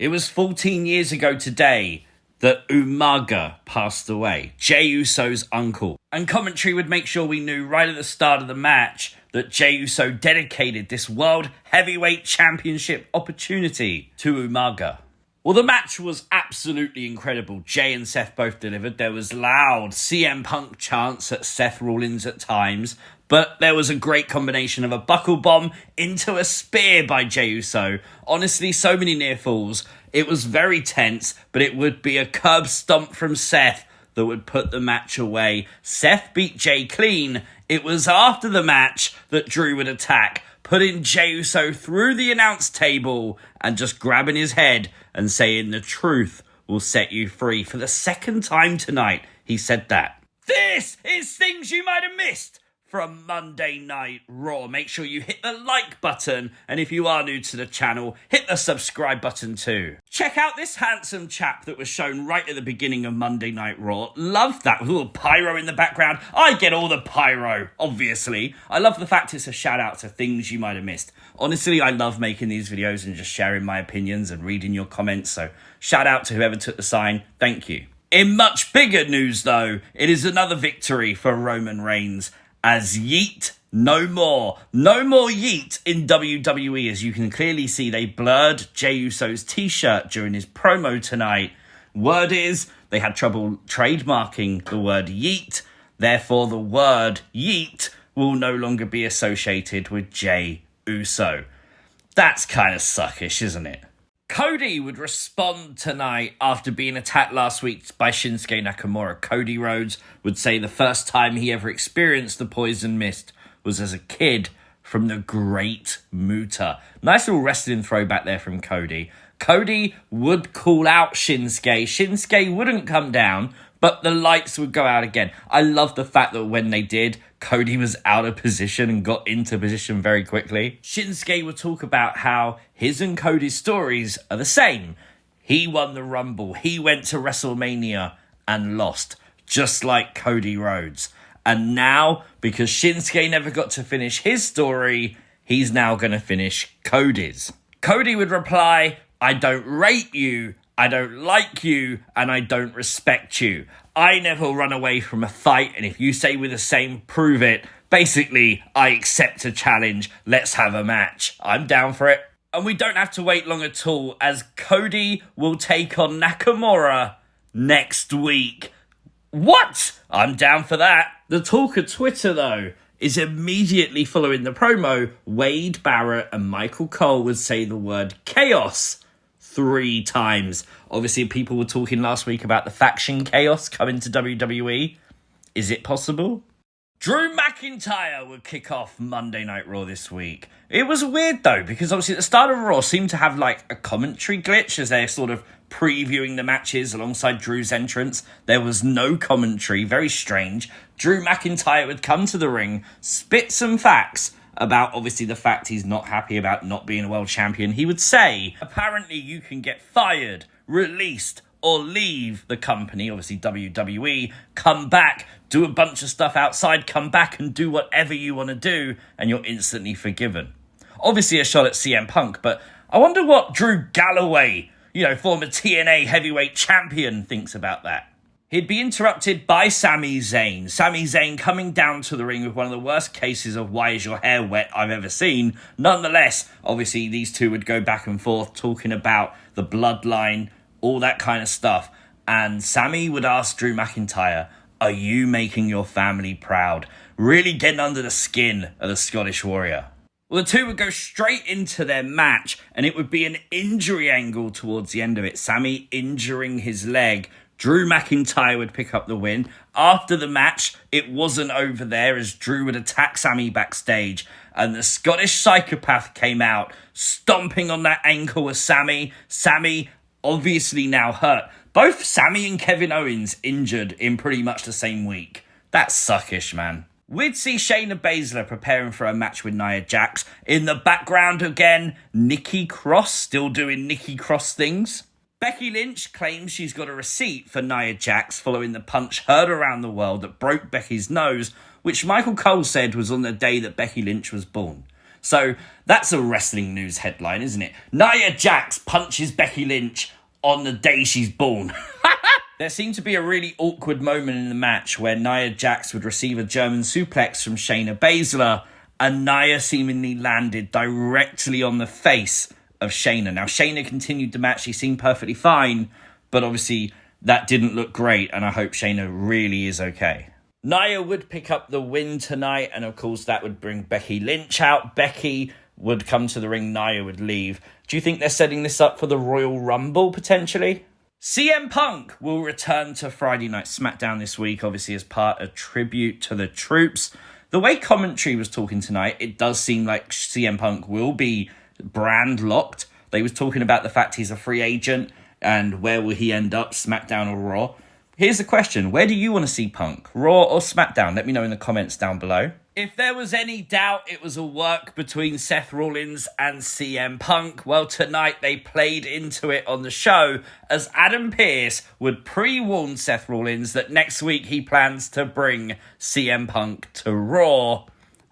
It was 14 years ago today that Umaga passed away, Jey Uso's uncle. And commentary would make sure we knew right at the start of the match that Jey Uso dedicated this World Heavyweight Championship opportunity to Umaga. Well, the match was absolutely incredible. Jey and Seth both delivered. There was loud CM Punk chants at Seth Rollins at times, but there was a great combination of a buckle bomb into a spear by Jey Uso. Honestly, so many near falls. It was very tense, but it would be a curb stomp from Seth that would put the match away. Seth beat Jey clean. It was after the match that Drew would attack, putting Jey Uso through the announce table and just grabbing his head and saying the truth will set you free. For the second time tonight, he said that. This is Things You Might Have Missed from Monday Night Raw. Make sure you hit the like button, and if you are new to the channel, hit the subscribe button too. Check out this handsome chap that was shown right at the beginning of Monday Night Raw. Love that, with a little pyro in the background. I get all the pyro, obviously. I love the fact it's a shout out to Things You Might Have Missed. Honestly, I love making these videos and just sharing my opinions and reading your comments, so shout out to whoever took the sign. Thank you. In much bigger news though, it is another victory for Roman Reigns, as Yeet no more. No more Yeet in WWE. As you can clearly see, they blurred Jey Uso's t-shirt during his promo tonight. Word is, they had trouble trademarking the word Yeet. Therefore, the word Yeet will no longer be associated with Jey Uso. That's kind of suckish, isn't it? Cody would respond tonight after being attacked last week by Shinsuke Nakamura. Cody Rhodes would say the first time he ever experienced the poison mist was as a kid from the Great Muta. Nice little wrestling throwback there from Cody. Cody would call out Shinsuke. Shinsuke wouldn't come down, but the lights would go out again. I love the fact that when they did, Cody was out of position and got into position very quickly. Shinsuke would talk about how his and Cody's stories are the same. He won the Rumble. He went to WrestleMania and lost, just like Cody Rhodes. And now, because Shinsuke never got to finish his story, he's now going to finish Cody's. Cody would reply, "I don't rate you, I don't like you, and I don't respect you. I never run away from a fight, and if you say we're the same, prove it. Basically, I accept a challenge. Let's have a match. I'm down for it." And we don't have to wait long at all, as Cody will take on Nakamura next week. What? I'm down for that. The talk of Twitter, though, is immediately following the promo, Wade Barrett and Michael Cole would say the word chaos 3 times. Obviously, people were talking last week about the faction chaos coming to WWE. Is it possible? Drew McIntyre would kick off Monday Night Raw this week. It was weird though, because obviously at the start of Raw seemed to have like a commentary glitch as they're sort of previewing the matches alongside Drew's entrance. There was no commentary, very strange. Drew McIntyre would come to the ring, spit some facts about obviously the fact he's not happy about not being a world champion. He would say, apparently you can get fired, released, or leave the company, obviously WWE, come back, do a bunch of stuff outside, come back and do whatever you want to do, and you're instantly forgiven. Obviously a shot at CM Punk, but I wonder what Drew Galloway, former TNA heavyweight champion, thinks about that. He'd be interrupted by Sami Zayn. Sami Zayn coming down to the ring with one of the worst cases of "why is your hair wet" I've ever seen. Nonetheless, obviously these two would go back and forth talking about the bloodline, all that kind of stuff. And Sami would ask Drew McIntyre, "Are you making your family proud?" Really getting under the skin of the Scottish Warrior. Well, the two would go straight into their match, and it would be an injury angle towards the end of it. Sami injuring his leg. Drew McIntyre would pick up the win. After the match, it wasn't over there, as Drew would attack Sami backstage, and the Scottish psychopath came out, stomping on that ankle of Sami. Sami obviously now hurt. Both Sami and Kevin Owens injured in pretty much the same week. That's suckish, man. We'd see Shayna Baszler preparing for a match with Nia Jax. In the background again, Nikki Cross still doing Nikki Cross things. Becky Lynch claims she's got a receipt for Nia Jax following the punch heard around the world that broke Becky's nose, which Michael Cole said was on the day that Becky Lynch was born. So that's a wrestling news headline, isn't it? Nia Jax punches Becky Lynch on the day she's born. There seemed to be a really awkward moment in the match where Nia Jax would receive a German suplex from Shayna Baszlers, and Nia seemingly landed directly on the face of Shayna. Now, Shayna continued the match. She seemed perfectly fine, but obviously that didn't look great, and I hope Shayna really is okay. Nia would pick up the win tonight, and of course that would bring Becky Lynch out. Becky would come to the ring, Nia would leave. Do you think they're setting this up for the Royal Rumble, potentially? CM Punk will return to Friday Night Smackdown this week, obviously as part of tribute to the troops. The way commentary was talking tonight, it does seem like CM Punk will be brand locked. They was talking about the fact he's a free agent and where will he end up, SmackDown or Raw. Here's the question, where do you want to see Punk, Raw or SmackDown? Let me know in the comments down below. If there was any doubt it was a work between Seth Rollins and CM Punk, well, tonight they played into it on the show as Adam Pearce would pre-warn Seth Rollins that next week he plans to bring CM Punk to Raw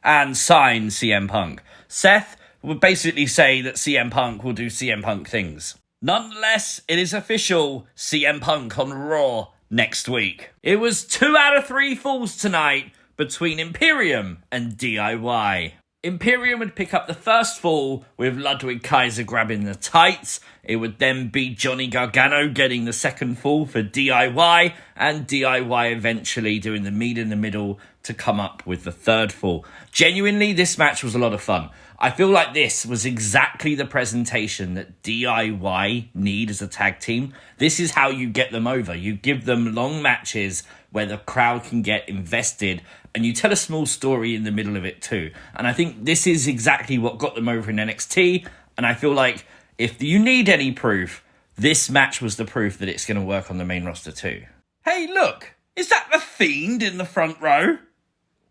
and sign CM Punk. Seth would basically say that CM Punk will do CM Punk things. Nonetheless, it is official, CM Punk on Raw next week. It was 2 out of 3 falls tonight between Imperium and DIY. Imperium would pick up the first fall with Ludwig Kaiser grabbing the tights. It would then be Johnny Gargano getting the second fall for DIY, and DIY eventually doing the meet in the middle to come up with the third fall. Genuinely, this match was a lot of fun. I feel like this was exactly the presentation that DIY need as a tag team. This is how you get them over. You give them long matches where the crowd can get invested, and you tell a small story in the middle of it too. And I think this is exactly what got them over in NXT, and I feel like if you need any proof, this match was the proof that it's going to work on the main roster too. Hey, look! Is that the Fiend in the front row?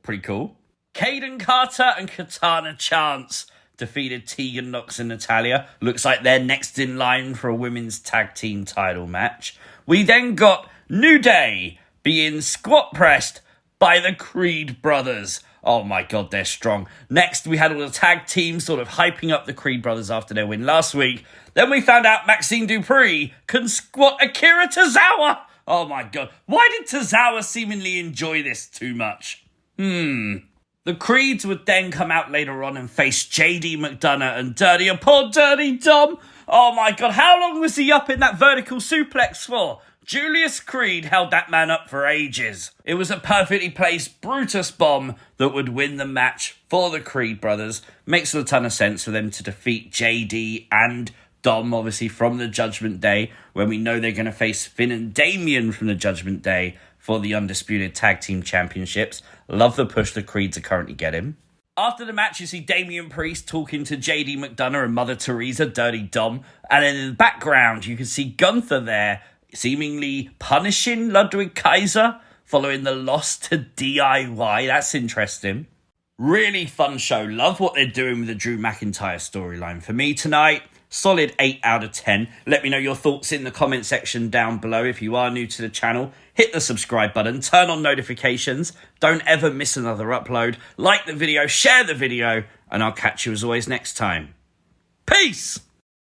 Pretty cool. Caden Carter and Katana Chance defeated Tegan Nox and Natalya. Looks like they're next in line for a women's tag team title match. We then got New Day being squat pressed by the Creed brothers. Oh my god, they're strong. Next, we had all the tag teams sort of hyping up the Creed brothers after their win last week. Then we found out Maxine Dupree can squat Akira Tozawa. Oh my god, why did Tozawa seemingly enjoy this too much? The Creeds would then come out later on and face JD McDonough and poor Dirty Dom. Oh my god, how long was he up in that vertical suplex for? Julius Creed held that man up for ages. It was a perfectly placed Brutus bomb that would win the match for the Creed brothers. Makes a ton of sense for them to defeat JD and Dom, obviously, from the Judgment Day, when we know they're going to face Finn and Damien from the Judgment Day for the Undisputed Tag Team Championships. Love the push the Creeds are currently getting. After the match, you see Damian Priest talking to JD McDonough and Mother Teresa, Dirty Dom. And then in the background, you can see Gunther there, seemingly punishing Ludwig Kaiser following the loss to DIY. That's interesting. Really fun show. Love what they're doing with the Drew McIntyre storyline. For me tonight, solid 8 out of 10. Let me know your thoughts in the comment section down below. If you are new to the channel, hit the subscribe button, turn on notifications. Don't ever miss another upload. Like the video, share the video, and I'll catch you as always next time. Peace!